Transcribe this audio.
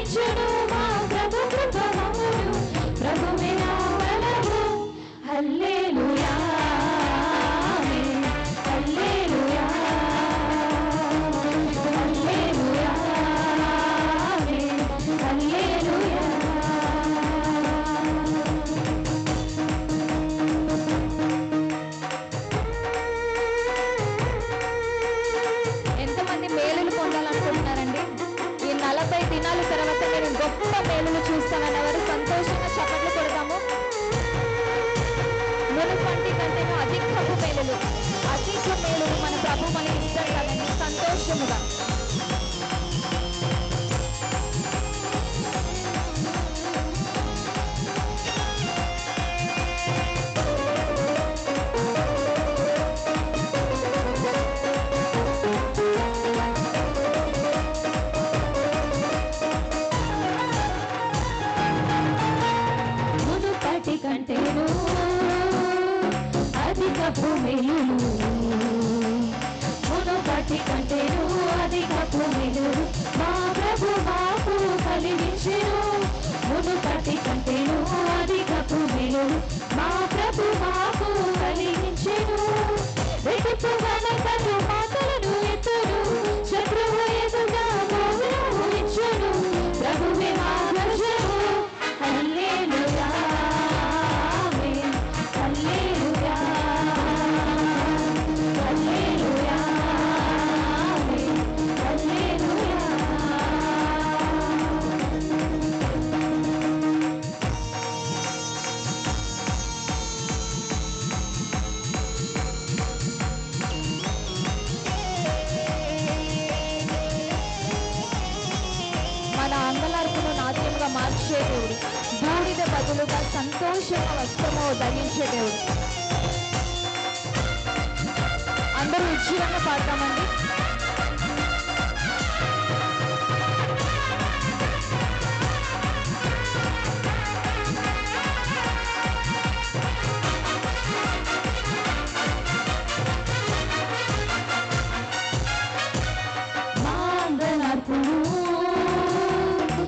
కలిగించును మా ప్రభు కృప మమ్మును ప్రభువే నా బలము హల్లెలూయా ఆమేన్ హల్లెలూయా హల్లెలూయా ఆమేన్ హల్లెలూయా. ఎంతమంది మేలులు పొందాలనుకుంటున్నారండి? ఈ 40 దినాల తర్వాత నేను గొప్ప మేలులు చూస్తానని ఎవరు సంతోషంగా చప్పట్లు కొడతాము. మునుపటి కంటేనూ అధికపు మేలులు, అధిక మేలులు మన ప్రభు మనకి ఇస్తారు కదండి సంతోషముగా. మునుపటి కంటేనూ అధికపు మేలులు, మునుపటి కంటేనూ అధికపు మేలులు మా ప్రభు మాకు కలిగించెను. మునుపటి కంటేనూ అధికపు మేలులు మా ప్రభు మాకు కలిగించెను. రెట్టింపు ఘనతను మాటలను ఎత్తును శత్రువు ఎదుగా మోగును ఇచ్చును ప్రభువే మా ధ్వజము హల్లెలూయా ఆమేన్ హల్లెలూయా హల్లెలూయా ఆమేన్ హల్లెలూయా. మన అంగలార్పును నాట్యముగా మార్చే దేవుడు, బూడిద బదులుగా సంతోషంగా వస్త్రము ధరించే దేవుడు. అందరూ ఉజ్జీవంగా పాడతామండి.